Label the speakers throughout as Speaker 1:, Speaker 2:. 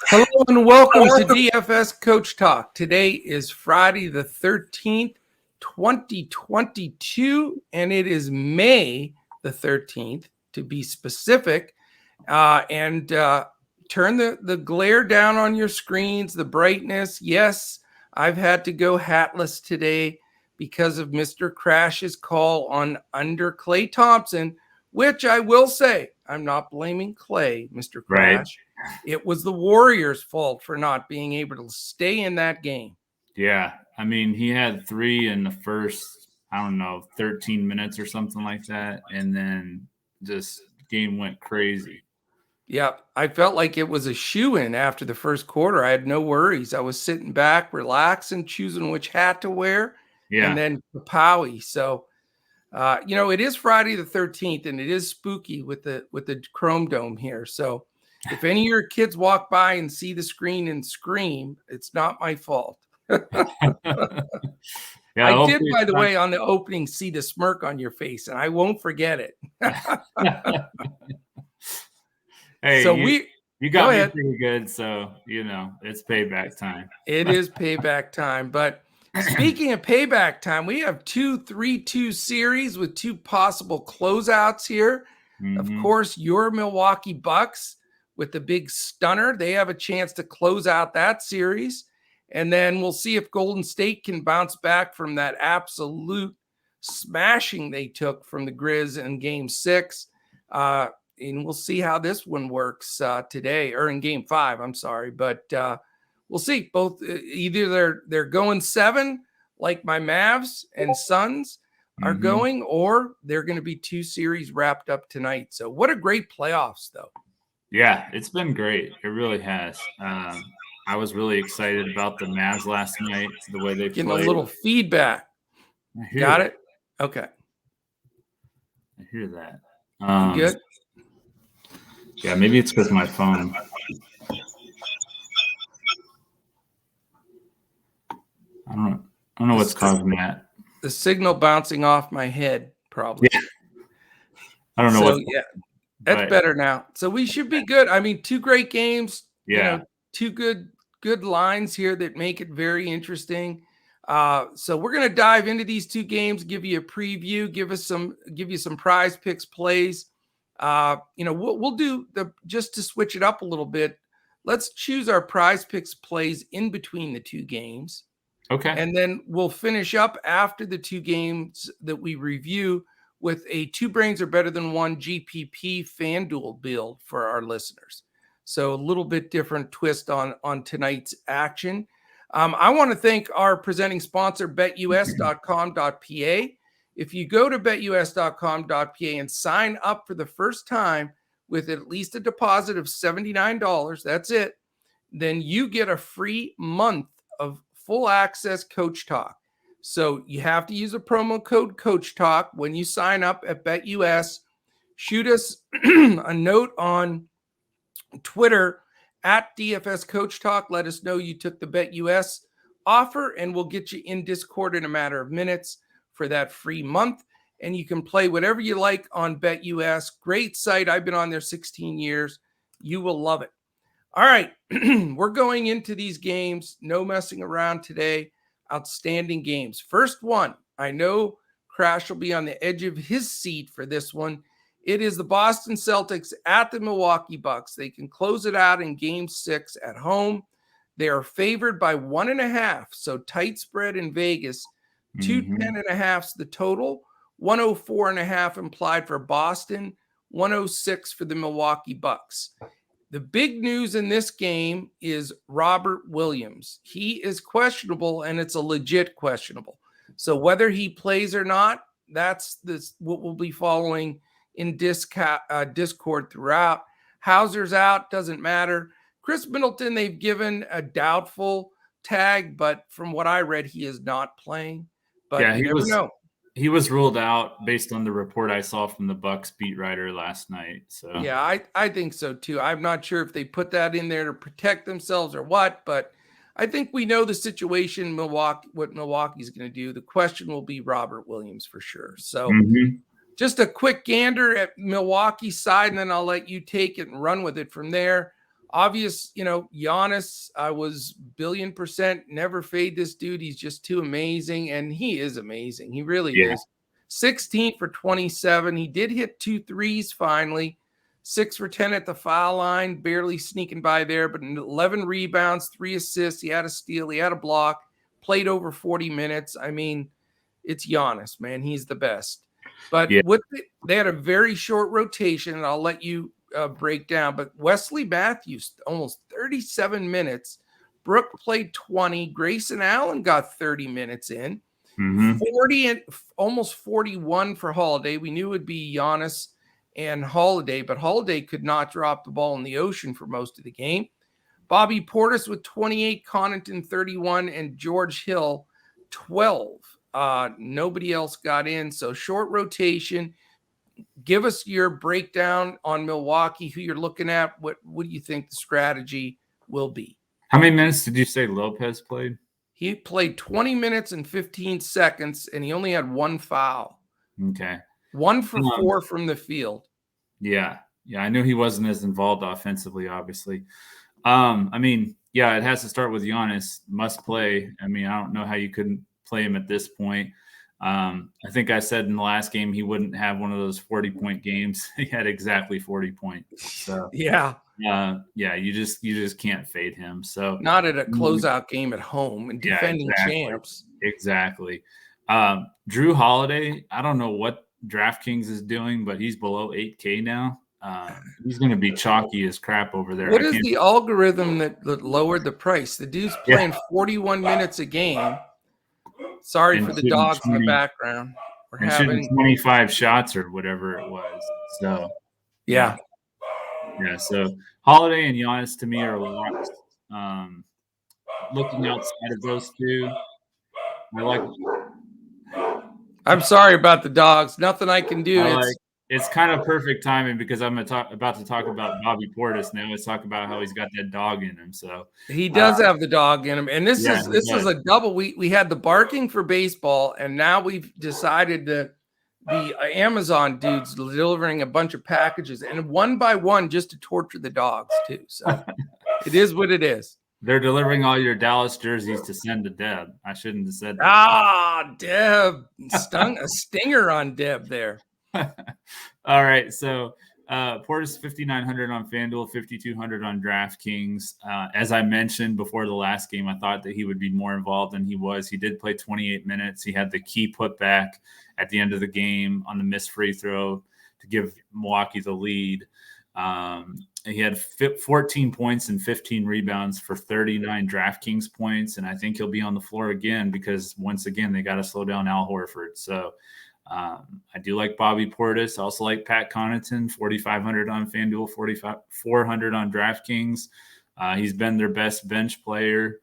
Speaker 1: Hello and welcome to DFS Coach Talk. Today is Friday the 13th, 2022, and it is May the 13th to be specific. Turn the glare down on your screens, the brightness. Yes, I've had to go hatless today because of Mr. Crash's call on under Klay Thompson, which I will say, I'm not blaming Klay, Mr. Crash.
Speaker 2: Right.
Speaker 1: It was the Warriors' fault for not being able to stay in that game.
Speaker 2: Yeah. I mean, he had 3 in the first, 13 minutes or something like that. And then just game went crazy.
Speaker 1: Yep. I felt like it was a shoo-in after the first quarter. I had no worries. I was sitting back, relaxing, choosing which hat to wear, and then Powie. So, it is Friday the 13th, and it is spooky with the Chrome Dome here. So, if any of your kids walk by and see the screen and scream, it's not my fault. I did, by the way, on the opening, see the smirk on your face, and I won't forget it.
Speaker 2: Hey,
Speaker 1: so
Speaker 2: you got me pretty good, so, it's payback time.
Speaker 1: It is payback time, but speaking of payback time, we have 2 3-2 series with 2 possible closeouts here. Mm-hmm. Of course, your Milwaukee Bucks with the big stunner. They have a chance to close out that series. And then we'll see if Golden State can bounce back from that absolute smashing they took from the Grizz in Game 6. And we'll see how this one works today, or in Game 5, I'm sorry. But we'll see. Both either they're going 7 like my Mavs and Suns are going, or they're going to be 2 series wrapped up tonight. So what a great playoffs, though.
Speaker 2: Yeah, it's been great. It really has. I was really excited about the Mavs last night, the way they
Speaker 1: Getting
Speaker 2: played.
Speaker 1: A little feedback. Got it? Okay.
Speaker 2: I hear that.
Speaker 1: You good?
Speaker 2: Yeah, maybe it's because my phone. I don't know what's causing that.
Speaker 1: The signal bouncing off my head, probably.
Speaker 2: Yeah. I don't know.
Speaker 1: That's better now. So we should be good. I mean, 2 great games.
Speaker 2: Yeah.
Speaker 1: 2 good lines here that make it very interesting. So we're going to dive into these 2 games, give you a preview, give you some prize picks plays. We'll do just to switch it up a little bit. Let's choose our prize picks plays in between the 2 games.
Speaker 2: Okay.
Speaker 1: And then we'll finish up after the 2 games that we review with a 2 brains are better than 1 GPP Fanduel build for our listeners. So a little bit different twist on tonight's action. I want to thank our presenting sponsor, BetUS.com.pa. If you go to BetUS.com.pa and sign up for the first time with at least a deposit of $79, that's it, then you get a free month of full access Coach Talk. So you have to use a promo code Coach Talk when you sign up at BetUS. Shoot us a note on Twitter at DFS Coach Talk. Let us know you took the BetUS offer, and we'll get you in Discord in a matter of minutes for that free month. And you can play whatever you like on BetUS. Great site. I've been on there 16 years. You will love it. All right. We're going into these games. No messing around today. Outstanding games. First one, I know Crash will be on the edge of his seat for this one. It is the Boston Celtics at the Milwaukee Bucks. They can close it out in Game 6 at home. They are favored by 1.5, so tight spread in Vegas. 210.5's the total. 104.5 implied for Boston. 106 for the Milwaukee Bucks. The big news in this game is Robert Williams. He is questionable, and it's a legit questionable. So whether he plays or not, that's what we'll be following in Discord throughout. Hauser's out, doesn't matter. Chris Middleton, they've given a doubtful tag, but from what I read, he is not playing. But you never know.
Speaker 2: He was ruled out based on the report I saw from the Bucks beat writer last night. So
Speaker 1: yeah, I think so too. I'm not sure if they put that in there to protect themselves or what, but I think we know the situation, what Milwaukee's going to do. The question will be Robert Williams for sure. So just a quick gander at Milwaukee's side, and then I'll let you take it and run with it from there. Obvious, Giannis, I was 1,000,000,000% never fade this dude. He's just too amazing, and he is amazing. He really is. 16 for 27. He did hit 2 threes finally. 6 for 10 at the foul line, barely sneaking by there, but 11 rebounds, 3 assists. He had a steal, he had a block, played over 40 minutes. I mean, it's Giannis, man. He's the best. But they had a very short rotation, and I'll let you break down. But Wesley Matthews, almost 37 minutes. Brooke played 20. Grayson Allen got 30 minutes in. 40 and almost 41 for Holiday. We knew it would be Giannis and Holiday, but Holiday could not drop the ball in the ocean for most of the game. Bobby Portis with 28, Connaughton 31, and George Hill 12. Nobody else got in, so short rotation. Give us your breakdown on Milwaukee, who you're looking at. What do you think the strategy will be?
Speaker 2: How many minutes did you say Lopez played?
Speaker 1: He played 20 minutes and 15 seconds, and he only had 1 foul.
Speaker 2: Okay.
Speaker 1: 1 for 4 from the field.
Speaker 2: Yeah. I knew he wasn't as involved offensively, obviously. It has to start with Giannis, must play. I mean, I don't know how you couldn't play him at this point. I think I said in the last game he wouldn't have one of those 40-point games. He had exactly 40 points. So you just can't fade him. So
Speaker 1: not at a closeout game at home and defending champs.
Speaker 2: Exactly. Drew Holiday, I don't know what DraftKings is doing, but he's below 8K now. He's going to be chalky as crap over there.
Speaker 1: What is the algorithm that lowered the price? The dude's playing 41 minutes a game. Sorry for the dogs in the background. We're having
Speaker 2: 25 shots or whatever it was. So
Speaker 1: yeah.
Speaker 2: So Holiday and Giannis to me are locks. Looking outside of those two,
Speaker 1: I'm sorry about the dogs. Nothing I can do.
Speaker 2: It's kind of perfect timing because I'm about to talk about Bobby Portis now. Let's talk about how he's got that dog in him. So
Speaker 1: he does have the dog in him, and this is a double. We had the barking for baseball, and now we've decided that the Amazon dudes delivering a bunch of packages, and one by one, just to torture the dogs too. So it is what it is.
Speaker 2: They're delivering all your Dallas jerseys to send to Deb. I shouldn't have said that.
Speaker 1: Deb stung a stinger on Deb there.
Speaker 2: All right, so Portis 5,900 on FanDuel, 5,200 on DraftKings. As I mentioned before the last game, I thought that he would be more involved than he was. He did play 28 minutes. He had the key putback at the end of the game on the missed free throw to give Milwaukee the lead. He had 14 points and 15 rebounds for 39 DraftKings points, and I think he'll be on the floor again because, once again, they got to slow down Al Horford. So I do like Bobby Portis. I also like Pat Connaughton, 4,500 on FanDuel, 4,400 on DraftKings. He's been their best bench player,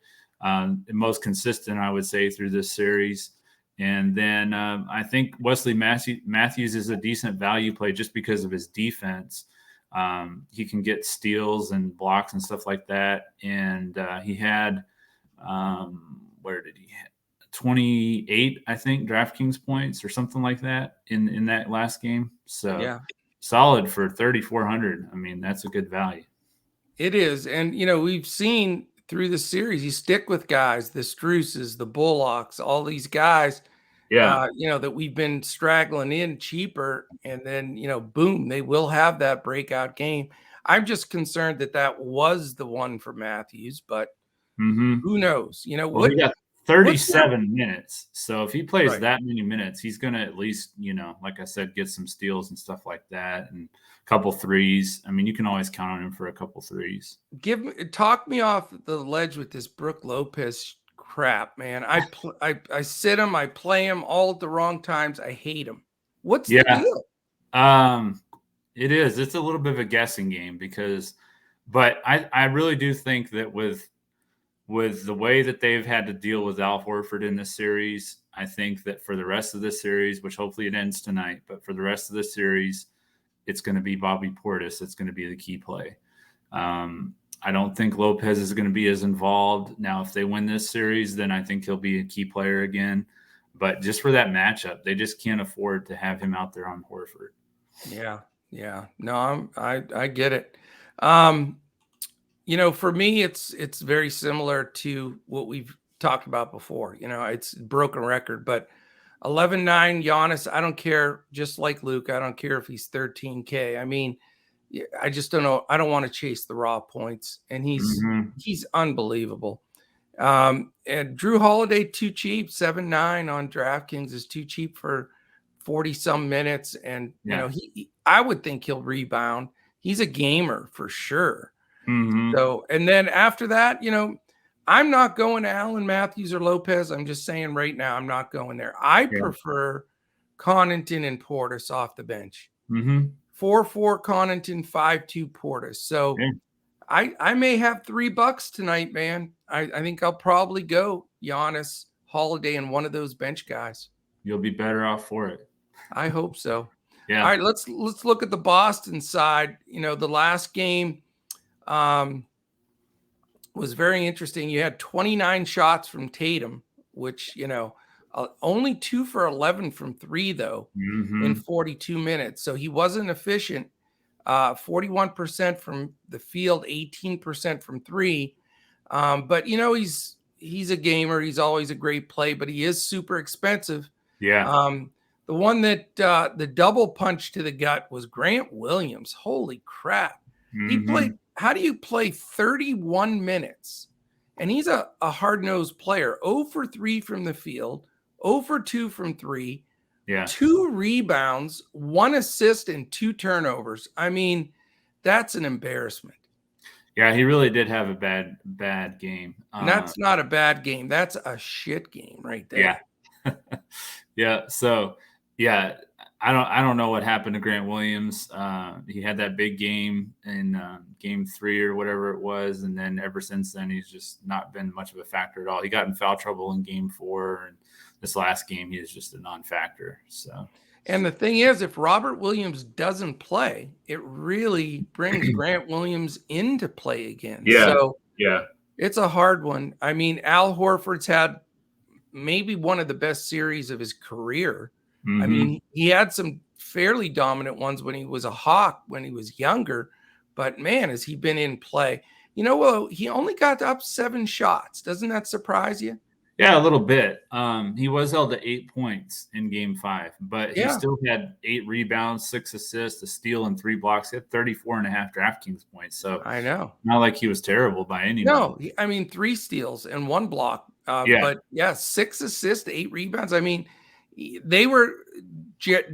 Speaker 2: most consistent, I would say, through this series. And then I think Wesley Matthews is a decent value play just because of his defense. He can get steals and blocks and stuff like that. And he had, where did he hit? 28, I think, DraftKings points or something like that in that last game. So solid for 3,400. I mean, that's a good value.
Speaker 1: It is. And, we've seen through the series, you stick with guys, the Struces, the Bullocks, all these guys, that we've been straggling in cheaper. And then, boom, they will have that breakout game. I'm just concerned that was the one for Matthews, but who knows?
Speaker 2: He got 37 minutes. So if he plays that many minutes, he's going to at least, like I said, get some steals and stuff like that and a couple threes. I mean, you can always count on him for a couple threes.
Speaker 1: Talk me off the ledge with this Brook Lopez crap, man. I sit him, I play him all at the wrong times. I hate him. What's the deal?
Speaker 2: It is. It's a little bit of a guessing game but I really do think that with the way that they've had to deal with Al Horford in this series, I think that for the rest of this series, which hopefully it ends tonight, but for the rest of the series, it's going to be Bobby Portis. It's going to be the key play. I don't think Lopez is going to be as involved. Now, if they win this series, then I think he'll be a key player again. But just for that matchup, they just can't afford to have him out there on Horford.
Speaker 1: Yeah. No, I get it. For me, it's very similar to what we've talked about before. It's a broken record, but 11-9 Giannis, I don't care. Just like Luke, I don't care if he's 13K. I mean, I just don't know. I don't want to chase the raw points, and he's unbelievable. And Drew Holiday, too cheap. 7-9 on DraftKings is too cheap for 40 some minutes. And I would think he'll rebound. He's a gamer for sure. So, and then after that, I'm not going to Allen Matthews or Lopez. I'm just saying right now, I'm not going there. I prefer Connaughton and Portis off the bench. 4-4 Connaughton, 5-2 Portis. So I may have $3 tonight, man. I think I'll probably go Giannis, Holiday, and one of those bench guys.
Speaker 2: You'll be better off for it.
Speaker 1: I hope so.
Speaker 2: Yeah.
Speaker 1: All right, let's look at the Boston side. The last game was very interesting. You had 29 shots from Tatum, which, only 2 for 11 from 3, though, in 42 minutes. So he wasn't efficient. 41% from the field, 18% from 3. But, he's a gamer. He's always a great play, but he is super expensive.
Speaker 2: Yeah.
Speaker 1: The one that the double punch to the gut was Grant Williams. Holy crap. He played. How do you play 31 minutes? And he's a hard-nosed player. 0 for 3 from the field, 0 for 2 from 3, 2 rebounds, 1 assist, and 2 turnovers. I mean, that's an embarrassment.
Speaker 2: Yeah, he really did have a bad game.
Speaker 1: That's not a bad game. That's a shit game right there.
Speaker 2: Yeah. Yeah. So, yeah, I don't know what happened to Grant Williams. He had that big game in game 3 or whatever it was, and then ever since then he's just not been much of a factor at all. He got in foul trouble in game 4, and this last game he is just a non-factor. So,
Speaker 1: and the thing is, if Robert Williams doesn't play, it really brings Grant Williams into play again.
Speaker 2: Yeah.
Speaker 1: So
Speaker 2: yeah,
Speaker 1: it's a hard one. I mean, Al Horford's had maybe one of the best series of his career. I mean, he had some fairly dominant ones when he was a Hawk, when he was younger, but man, has he been in play. He only got up 7 shots. Doesn't that surprise you?
Speaker 2: Yeah, a little bit. He was held to 8 points in game 5, but he still had 8 rebounds, 6 assists, a steal, and 3 blocks. He had 34.5 DraftKings points. So
Speaker 1: I know.
Speaker 2: Not like he was terrible by any means.
Speaker 1: No, I mean, 3 steals and 1 block. But 6 assists, 8 rebounds. I mean, they were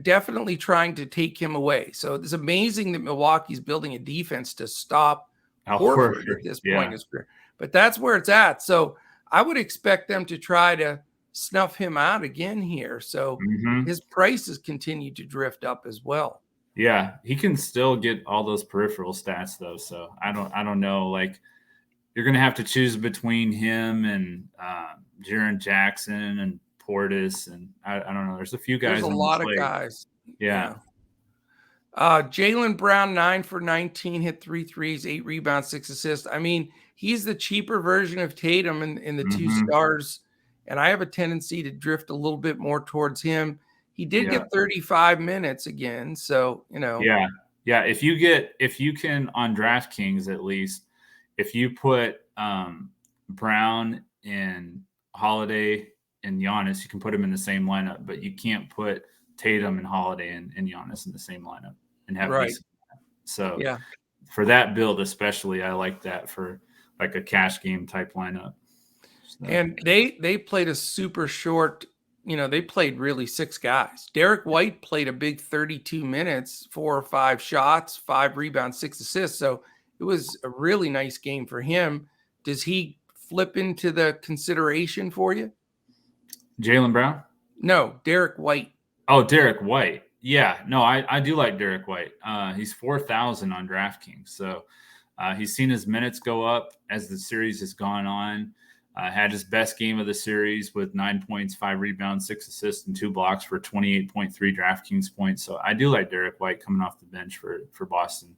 Speaker 1: definitely trying to take him away. So it's amazing that Milwaukee's building a defense to stop Horford at this point in his career. But that's where it's at. So I would expect them to try to snuff him out again here. So his prices continue to drift up as well.
Speaker 2: Yeah, he can still get all those peripheral stats though. So I don't know. Like, you're going to have to choose between him and Jaren Jackson and Portis, and I don't know. There's a few guys.
Speaker 1: There's a lot of guys.
Speaker 2: Yeah.
Speaker 1: Jaylen Brown, 9 for 19, hit 3 threes, 8 rebounds, 6 assists. I mean, he's the cheaper version of Tatum in the 2 stars, and I have a tendency to drift a little bit more towards him. He did get 35 minutes again, so
Speaker 2: Yeah. If you can on DraftKings at least, if you put Brown and Holiday and Giannis, you can put them in the same lineup, but you can't put Tatum and Holiday and Giannis in the same lineup and have decent lineup. So for that build especially, I like that for like a cash game type lineup. So.
Speaker 1: And they played a super short, they played really 6 guys. Derek White played a big 32 minutes, 4 or 5 shots, 5 rebounds, 6 assists. So it was a really nice game for him. Does he flip into the consideration for you?
Speaker 2: Jaylen Brown?
Speaker 1: No, Derek White.
Speaker 2: Oh, Derek White. Yeah, no, I do like Derek White. He's 4,000 on DraftKings. So he's seen his minutes go up as the series has gone on. Had his best game of the series with 9 points, 5 rebounds, 6 assists, and 2 blocks for 28.3 DraftKings points. So I do like Derek White coming off the bench for Boston.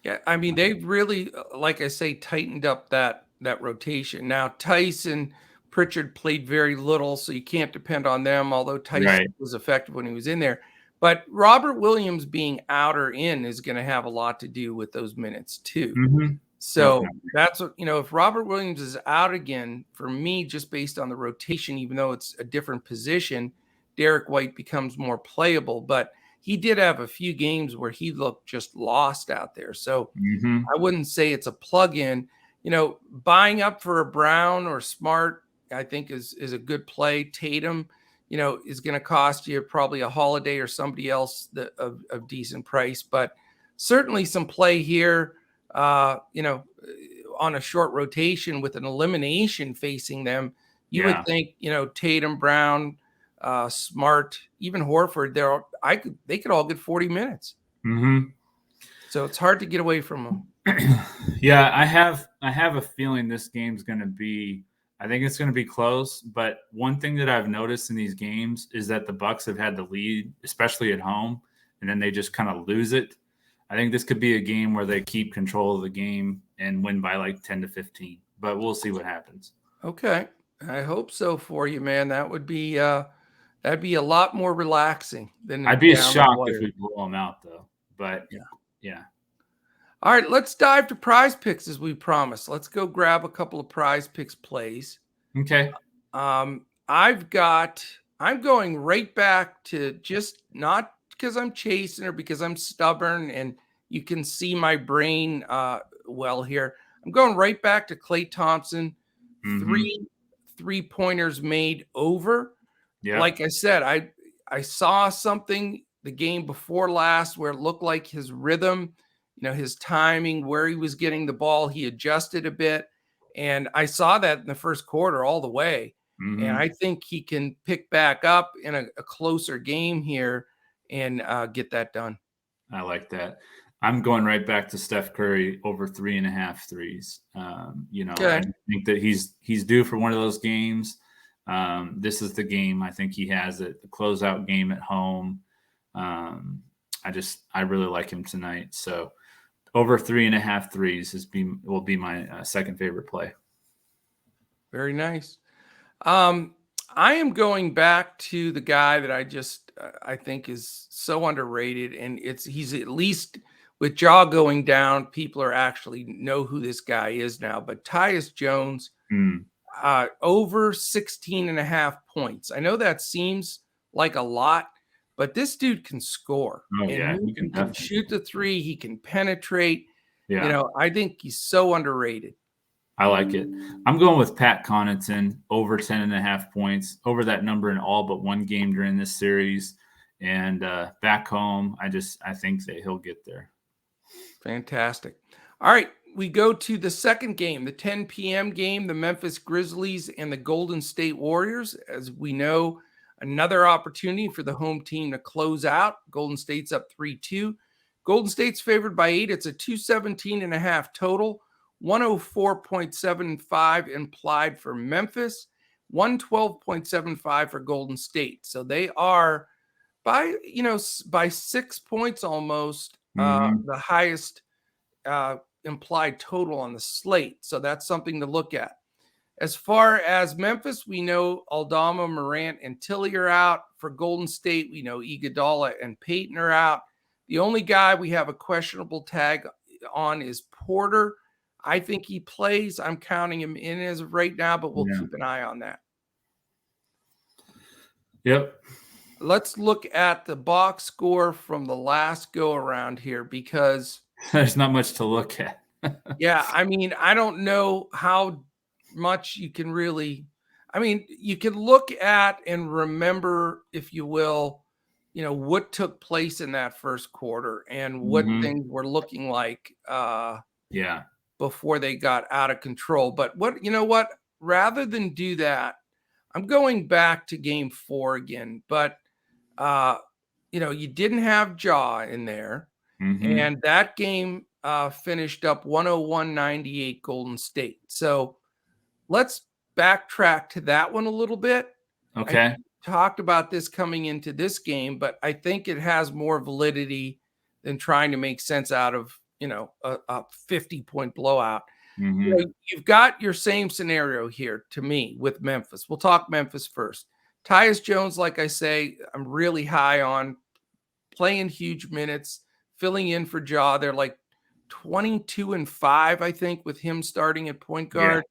Speaker 1: Yeah, I mean, they've really, like I say, tightened up that rotation. Now, Tyson Pritchard played very little, so you can't depend on them, although Tyson was effective when he was in there. But Robert Williams being out or in is going to have a lot to do with those minutes too. So that's what, if Robert Williams is out again, for me, just based on the rotation, even though it's a different position, Derek White becomes more playable. But he did have a few games where he looked just lost out there. So I wouldn't say it's a plug-in. Buying up for a Brown or Smart, I think is a good play. Tatum, is going to cost you probably a Holiday or somebody else of decent price, but certainly some play here. On a short rotation with an elimination facing them, you would think, Tatum, Brown, Smart, even Horford, they could all get 40 minutes. So it's hard to get away from them.
Speaker 2: Yeah, I have a feeling this game's going to be, I think it's going to be close. But one thing that I've noticed in these games is that the Bucks have had the lead, especially at home, and then they just kind of lose it. I think this could be a game where they keep control of the game and win by like 10 to 15, but we'll see what happens.
Speaker 1: Okay. I hope so for you, man. That would be, that'd be a lot more relaxing than
Speaker 2: I'd be shocked if we blow them out though, but yeah.
Speaker 1: All right, let's dive to prize picks as we promised. Let's go grab a couple of prize picks plays.
Speaker 2: Okay.
Speaker 1: I'm going right back to just not because I'm chasing or because I'm stubborn and you can see my brain well here. I'm going right back to Klay Thompson, 3 3-pointers made over.
Speaker 2: Yeah.
Speaker 1: Like I said, I saw something the game before last where it looked like his rhythm, his timing, where he was getting the ball, he adjusted a bit. And I saw that in the first quarter all the way. And I think he can pick back up in a closer game here and get that done.
Speaker 2: I like that. I'm going right back to Steph Curry over 3.5 threes. I think that he's due for one of those games. This is the game. I think he has it. The closeout game at home. I really like him tonight. So over 3.5 threes will be my second favorite play.
Speaker 1: Very nice. I am going back to the guy that I think is so underrated, and he's at least with Ja going down, people are actually know who this guy is now. But Tyus Jones, over 16.5 points. I know that seems like a lot, but this dude can score.
Speaker 2: Oh, yeah.
Speaker 1: He can shoot the three. He can penetrate.
Speaker 2: Yeah.
Speaker 1: I think he's so underrated.
Speaker 2: I like it. I'm going with Pat Connaughton over 10.5 points, over that number in all but one game during this series. And back home, I think that he'll get there.
Speaker 1: Fantastic. All right, we go to the second game, the 10 p.m. game, the Memphis Grizzlies and the Golden State Warriors. As we know, another opportunity for the home team to close out. Golden State's up 3-2. Golden State's favored by 8. It's a 217.5 total. 104.75 implied for Memphis, 112.75 for Golden State. So they are by 6 points almost the highest implied total on the slate. So that's something to look at. As far as Memphis, we know Aldama, Morant, and Tilly are out. For Golden State, we know Iguodala and Payton are out. The only guy we have a questionable tag on is Porter. I think he plays. I'm counting him in as of right now, but we'll keep an eye on that.
Speaker 2: Yep.
Speaker 1: Let's look at the box score from the last go around here because
Speaker 2: there's not much to look at.
Speaker 1: Yeah, I mean, I don't know how much you can really. I mean, you can look at and remember, if you will, what took place in that first quarter and what things were looking like. Before they got out of control. But rather than do that, I'm going back to game 4 again. But, you didn't have Ja in there. And that game finished up 101-98 Golden State. So let's backtrack to that one a little bit.
Speaker 2: Okay.
Speaker 1: I talked about this coming into this game, but I think it has more validity than trying to make sense out of a 50-point blowout. You've got your same scenario here to me with Memphis. We'll talk Memphis first. Tyus Jones, like I say, I'm really high on, playing huge minutes, filling in for Ja. They're like 22-5, I think, with him starting at point guard.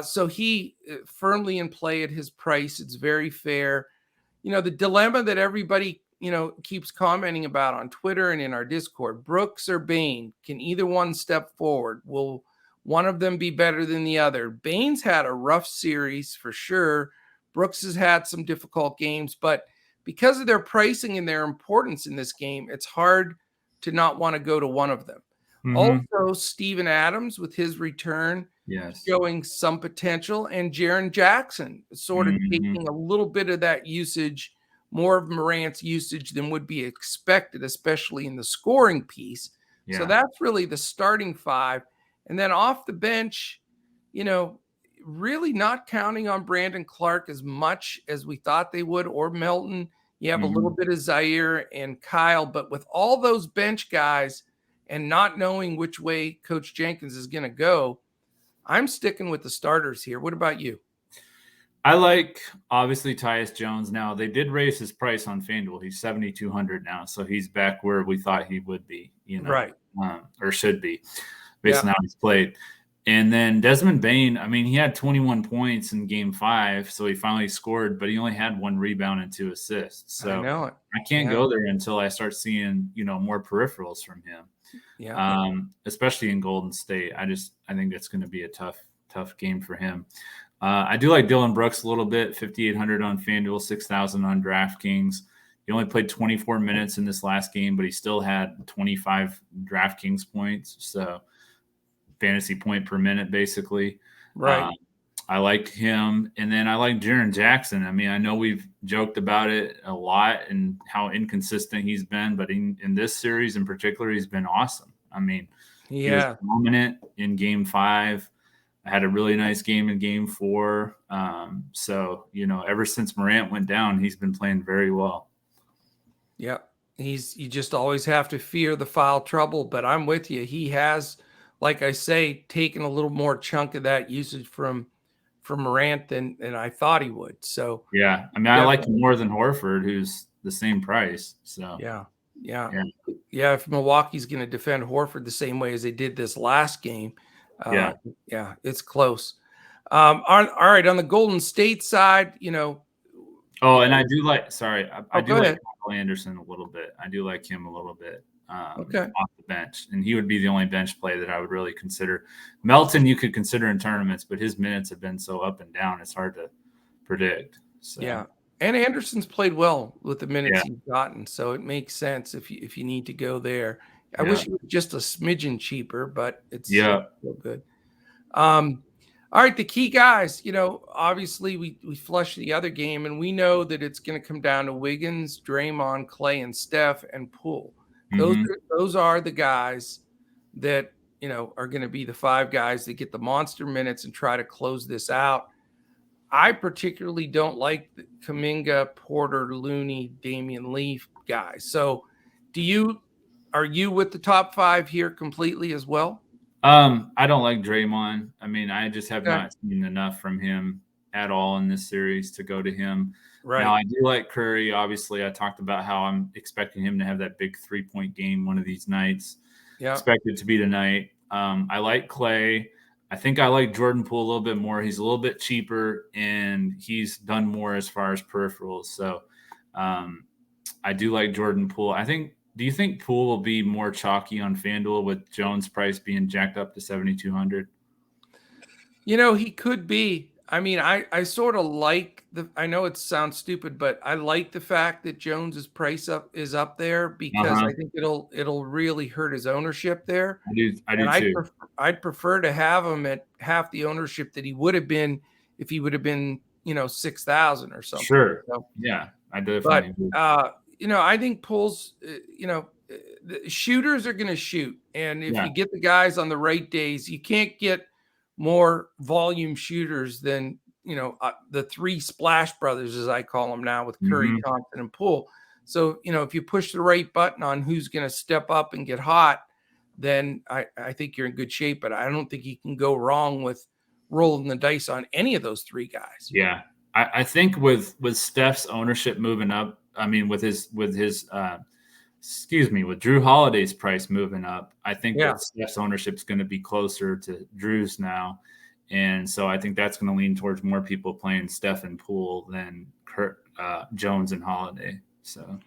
Speaker 1: So he firmly in play at his price. It's very fair. The dilemma that everybody, keeps commenting about on Twitter and in our Discord, Brooks or Bane, can either one step forward? Will one of them be better than the other? Bane's had a rough series for sure. Brooks has had some difficult games, but because of their pricing and their importance in this game, it's hard to not want to go to one of them. Also, Steven Adams with his return, showing some potential, and Jaren Jackson sort of taking a little bit of that usage, more of Morant's usage than would be expected, especially in the scoring piece. So that's really the starting five. And then off the bench, really not counting on Brandon Clark as much as we thought they would, or Melton. You have a little bit of Zaire and Kyle, but with all those bench guys and not knowing which way Coach Jenkins is going to go, I'm sticking with the starters here. What about you?
Speaker 2: I like, obviously, Tyus Jones. Now, they did raise his price on FanDuel. He's $7,200 now, so he's back where we thought he would be,
Speaker 1: right,
Speaker 2: or should be, based on how he's played. And then Desmond Bane, I mean, he had 21 points in Game 5, so he finally scored, but he only had 1 rebound and 2 assists. So
Speaker 1: I know it.
Speaker 2: I can't go there until I start seeing, more peripherals from him. Especially in Golden State. I think it's going to be a tough game for him. I do like Dylan Brooks a little bit, 5,800 on FanDuel, 6,000 on DraftKings. He only played 24 minutes in this last game, but he still had 25 DraftKings points. So fantasy point per minute, basically.
Speaker 1: Right.
Speaker 2: I like him. And then I like Jaren Jackson. I mean, I know we've joked about it a lot and how inconsistent he's been, but in this series in particular, he's been awesome. I mean, he was dominant in Game 5. I had a really nice game in Game 4. So, ever since Morant went down, he's been playing very well.
Speaker 1: Yeah. You just always have to fear the foul trouble, but I'm with you. He has, like I say, taken a little more chunk of that usage from Morant than I thought he would. So
Speaker 2: I mean, I like him more than Horford, who's the same price. So
Speaker 1: if Milwaukee's going to defend Horford the same way as they did this last game, it's close. All right, on the Golden State side,
Speaker 2: and I do like. Sorry, I do like Kyle Anderson a little bit. I do like him a little bit. Off the bench, and he would be the only bench play that I would really consider. Melton you could consider in tournaments, but his minutes have been so up and down, it's hard to predict. So.
Speaker 1: Yeah, and Anderson's played well with the minutes he's gotten, so it makes sense if you need to go there. I wish it was just a smidgen cheaper, but it's still good. All right, the key guys, obviously we flushed the other game, and we know that it's going to come down to Wiggins, Draymond, Clay, and Steph, and Poole. Those are the guys that, are going to be the 5 guys that get the monster minutes and try to close this out. I particularly don't like the Kuminga, Porter, Looney, Damian Lee guys. So are you with the top 5 here completely as well?
Speaker 2: I don't like Draymond. I mean, I just have not seen enough from him at all in this series to go to him. Right. Now, I do like Curry. Obviously, I talked about how I'm expecting him to have that big 3-point game one of these nights. Expect it to be tonight. I like Clay. I think I like Jordan Poole a little bit more. He's a little bit cheaper, and he's done more as far as peripherals. So I do like Jordan Poole. Do you think Poole will be more chalky on FanDuel with Jones' price being jacked up to 7,200?
Speaker 1: He could be. I mean, I sort of like I know it sounds stupid, but I like the fact that Jones's price is up there because I think it'll really hurt his ownership there.
Speaker 2: I do too.
Speaker 1: I'd prefer to have him at half the ownership that he would have been if he would have been, 6,000 or something.
Speaker 2: Sure. So, yeah, I definitely.
Speaker 1: But I think Poole's, the shooters are going to shoot, and if you get the guys on the right days, you can't get more volume shooters than the 3 splash brothers, as I call them now, with Curry, Thompson, and Poole. So if you push the right button on who's going to step up and get hot, then I think you're in good shape. But I don't think you can go wrong with rolling the dice on any of those 3 guys.
Speaker 2: Yeah, I think with Steph's ownership moving up, I mean with his with Drew Holiday's price moving up, I think
Speaker 1: Yeah.
Speaker 2: that Steph's ownership is going to be closer to Drew's now. And so I think that's going to lean towards more people playing Steph and Poole than Jones and Holiday. So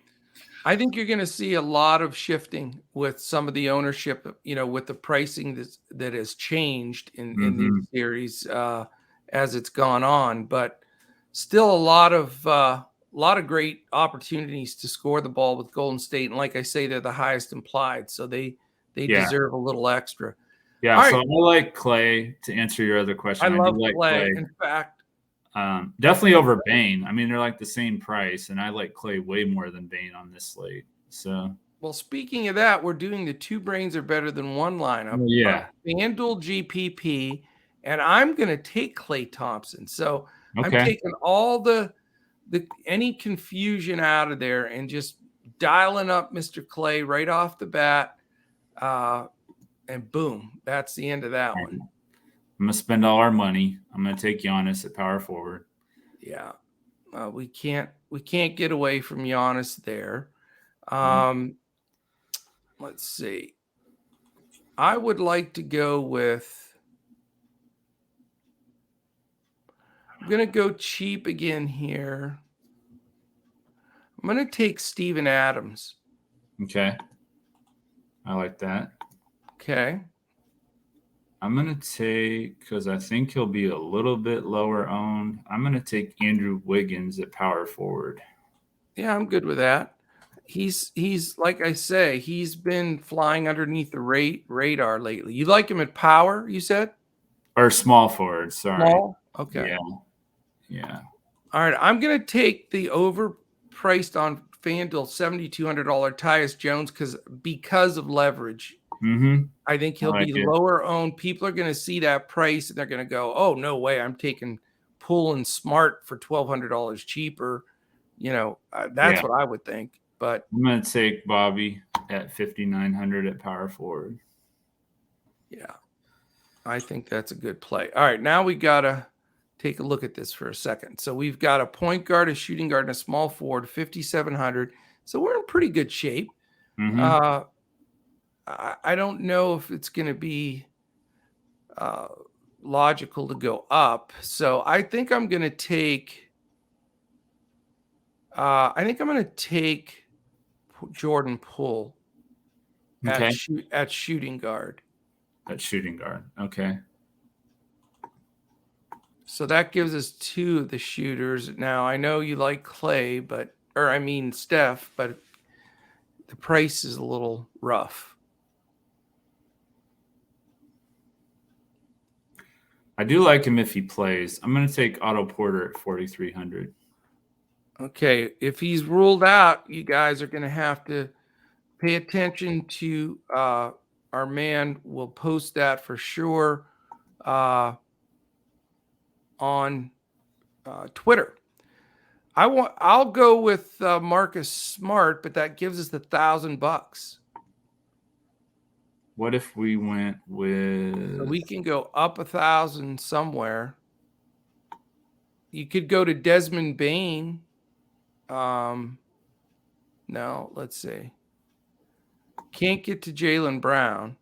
Speaker 1: I think you're going to see a lot of shifting with some of the ownership, with the pricing that has changed in these series as it's gone on, but still a lot of great opportunities to score the ball with Golden State. And like I say, they're the highest implied, so they deserve a little extra.
Speaker 2: Yeah. So I like Clay, to answer your other question.
Speaker 1: I love
Speaker 2: do like
Speaker 1: Clay. In fact,
Speaker 2: definitely over Bane. I mean, they're like the same price, and I like Clay way more than Bane on this slate. So,
Speaker 1: well, speaking of that, we're doing the 2 brains are better than 1 lineup.
Speaker 2: Yeah.
Speaker 1: FanDuel GPP, and I'm going to take Clay Thompson. So I'm
Speaker 2: Okay.
Speaker 1: taking all the any confusion out of there and just dialing up Mr. Clay right off the bat. And boom, that's the end of that one.
Speaker 2: I'm going to spend all our money. I'm going to take Giannis at power forward.
Speaker 1: Yeah. We can't get away from Giannis there. Let's see. I would like to go with, I'm going to go cheap again here. I'm going to take Steven Adams.
Speaker 2: Okay. I like that.
Speaker 1: Okay.
Speaker 2: I'm going to take, because I think he'll be a little bit lower owned, I'm going to take Andrew Wiggins at power forward.
Speaker 1: Yeah, I'm good with that. He's like I say, he's been flying underneath the radar lately. You like him at power, you said?
Speaker 2: Or small forward, sorry.
Speaker 1: Small? Okay.
Speaker 2: Yeah.
Speaker 1: All right, I'm going to take the overpriced on FanDuel $7,200 Tyus Jones because of leverage. I think he'll be lower owned. People are going to see that price and they're going to go, "Oh, no way! I'm taking Poole and Smart for $1,200 cheaper." That's what I would think. But
Speaker 2: I'm going to take Bobby at 5,900 at power forward.
Speaker 1: Yeah, I think that's a good play. All right, now we got to take a look at this for a second. So we've got a point guard, a shooting guard, and a small forward, 5,700. So we're in pretty good shape. I don't know if it's going to be logical to go up. So I think I'm going to take. Jordan Poole at shooting guard.
Speaker 2: At shooting guard. Okay.
Speaker 1: So that gives us 2 of the shooters. Now I know you like Clay, Steph, but the price is a little rough.
Speaker 2: I do like him if he plays. I'm going to take Otto Porter at 4,300.
Speaker 1: Okay, if he's ruled out, you guys are going to have to pay attention to our man. We'll post that for sure on Twitter. I'll go with Marcus Smart, but that gives us the $1,000.
Speaker 2: What if we went with?
Speaker 1: So we can go up 1,000 somewhere. You could go to Desmond Bane. No, let's see. Can't get to Jaylen Brown.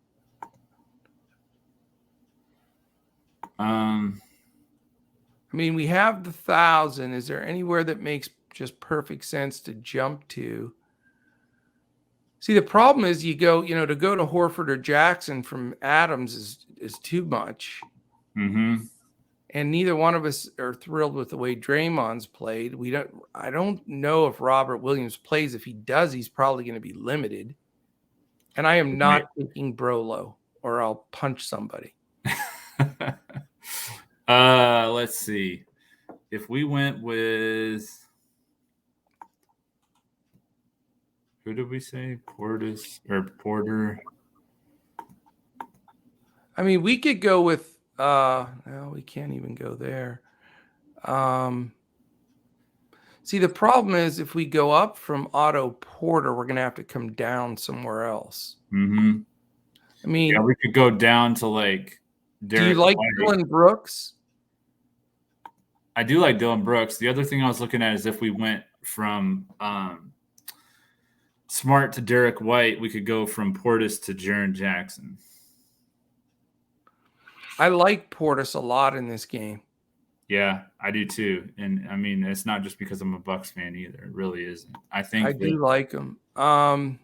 Speaker 1: We have the 1,000. Is there anywhere that makes just perfect sense to jump to? See, the problem is to go to Horford or Jackson from Adams is too much. And neither one of us are thrilled with the way Draymond's played. I don't know if Robert Williams plays. If he does, he's probably going to be limited. And I am not taking Brolo, or I'll punch somebody.
Speaker 2: Let's see. If we went with, who did we say? Porter.
Speaker 1: We could go with no, we can't even go there. See, the problem is if we go up from Otto Porter, we're going to have to come down somewhere else.
Speaker 2: We could go down to like Derek.
Speaker 1: Do you like Dillon Brooks?
Speaker 2: I do like Dillon Brooks. The other thing I was looking at is if we went from Smart to Derek White, we could go from Portis to Jaren Jackson.
Speaker 1: I like Portis a lot in this game.
Speaker 2: Yeah, I do too. And I mean, it's not just because I'm a Bucks fan either. It really isn't. I think
Speaker 1: I do like him. I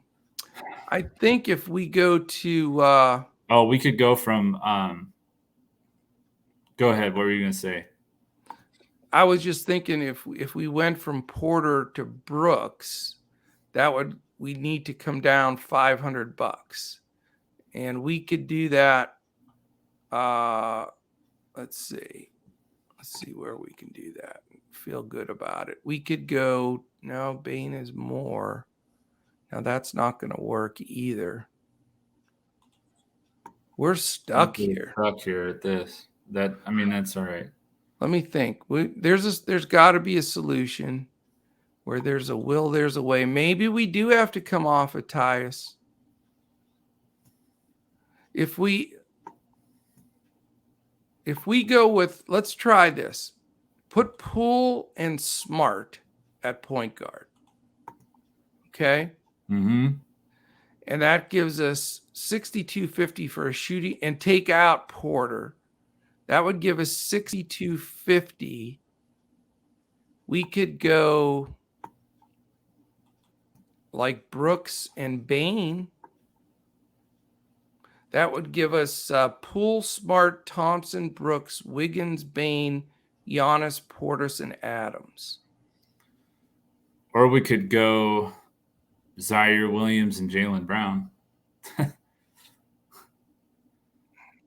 Speaker 1: think if we go to
Speaker 2: we could go from go ahead. What were you going to say?
Speaker 1: I was just thinking if we went from Porter to Brooks, we need to come down $500, and we could do that. Let's see where we can do that. Feel good about it. We could go. No, Bane is more. Now that's not going to work either. We're stuck here.
Speaker 2: Stuck here at this. That's all right.
Speaker 1: Let me think. There's got to be a solution. Where there's a will, there's a way. Maybe we do have to come off of Tyus. If we go with, let's try this. Put Poole and Smart at point guard. Okay?
Speaker 2: Mm-hmm.
Speaker 1: And that gives us 62.50 for a shooting, and take out Porter. That would give us 62.50. We could go like Brooks and Bane. That would give us Poole, Smart, Thompson, Brooks, Wiggins, Bane, Giannis, Portis, and Adams.
Speaker 2: Or we could go Zaire Williams and Jaylen Brown.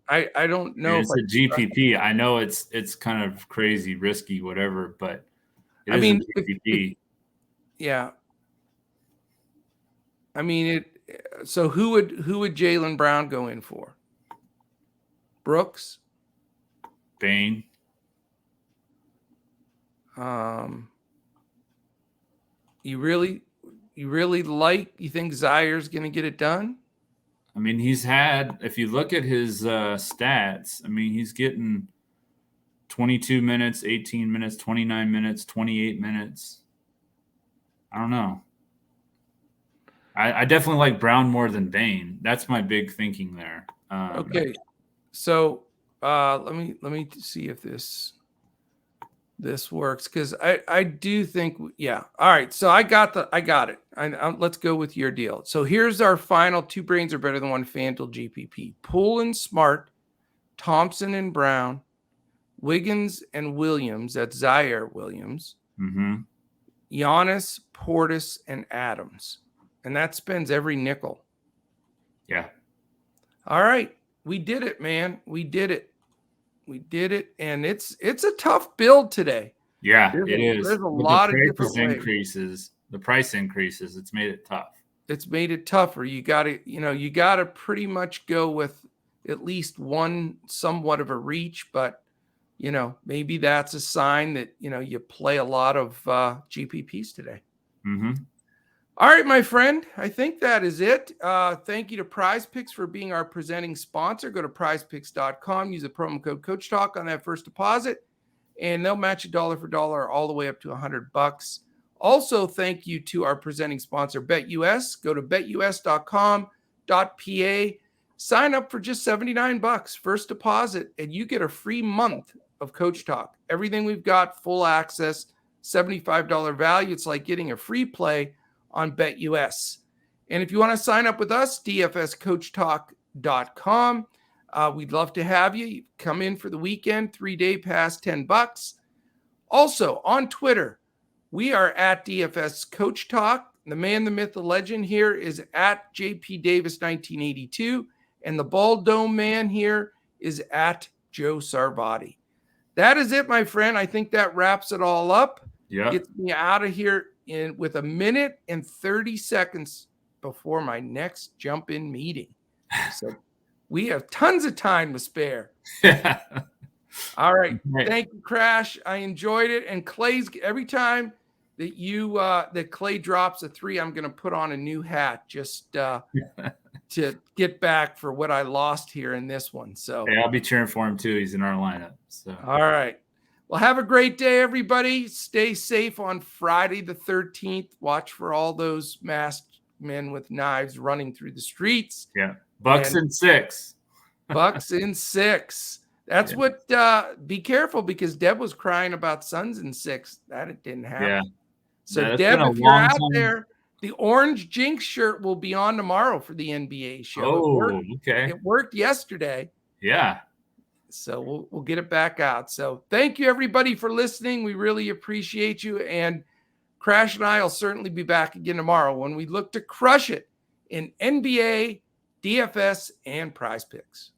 Speaker 1: I don't know.
Speaker 2: It's a GPP. I know it's kind of crazy, risky, whatever, but
Speaker 1: I mean,
Speaker 2: a GPP.
Speaker 1: Yeah. I mean, so who would Jaylen Brown go in for? Brooks?
Speaker 2: Bane.
Speaker 1: You really you think Zaire's going to get it done?
Speaker 2: I mean, if you look at his stats, I mean, he's getting 22 minutes, 18 minutes, 29 minutes, 28 minutes. I don't know. I definitely like Brown more than Bane. That's my big thinking there.
Speaker 1: Okay. So let me see if this works, because I do think, yeah. All right. So I got it. Let's go with your deal. So here's our final two brains are better than one FanDuel GPP. Poole and Smart, Thompson and Brown, Wiggins and Williams. That's Zaire Williams.
Speaker 2: Mm-hmm.
Speaker 1: Giannis, Portis, and Adams. And that spends every nickel.
Speaker 2: Yeah.
Speaker 1: All right. We did it, man. We did it. And it's a tough build today.
Speaker 2: Yeah, it is.
Speaker 1: There's a lot of different
Speaker 2: increases. The price increases. It's made it tough.
Speaker 1: It's made it tougher. You got to pretty much go with at least one somewhat of a reach, but maybe that's a sign that, you play a lot of GPPs today.
Speaker 2: Mm-hmm.
Speaker 1: All right, my friend, I think that is it. Thank you to Prizepicks for being our presenting sponsor. Go to prizepicks.com, use the promo code Coach Talk on that first deposit, and they'll match you dollar for dollar all the way up to $100. Also, thank you to our presenting sponsor, BetUS. Go to betus.com.pa, sign up for just $79 first deposit, and you get a free month of Coach Talk. Everything we've got, full access, $75 value. It's like getting a free play on BetUS. And if you want to sign up with us, dfscoachtalk.com. We'd love to have you. You come in for the weekend, 3-day pass, $10. Also on Twitter, we are at DFS Coach Talk. The man, the myth, the legend here is at JP Davis 1982. And the Bald Dome man here is at Joe Sarvati. That is it, my friend. I think that wraps it all up.
Speaker 2: Yeah.
Speaker 1: Gets me out of here with a minute and 30 seconds before my next jump-in meeting. So we have tons of time to spare. All right. Thank you, Crash. I enjoyed it. And Clay's, every time that that Clay drops a 3, I'm going to put on a new hat just to get back for what I lost here in this one. So
Speaker 2: I'll be cheering for him too. He's in our lineup. So
Speaker 1: all right. Well, have a great day, everybody. Stay safe on Friday the 13th. Watch for all those mass men with knives running through the streets.
Speaker 2: Yeah. Bucks in 6.
Speaker 1: Bucks in 6. That's what, be careful, because Deb was crying about Suns in 6. That it didn't happen.
Speaker 2: Yeah.
Speaker 1: So
Speaker 2: Yeah,
Speaker 1: Deb, if you're out there, the orange Jinx shirt will be on tomorrow for the NBA show.
Speaker 2: Oh, okay.
Speaker 1: It worked yesterday.
Speaker 2: Yeah.
Speaker 1: So we'll get it back out. So thank you, everybody, for listening. We really appreciate you. And Crash and I will certainly be back again tomorrow when we look to crush it in NBA, DFS, and Prize Picks.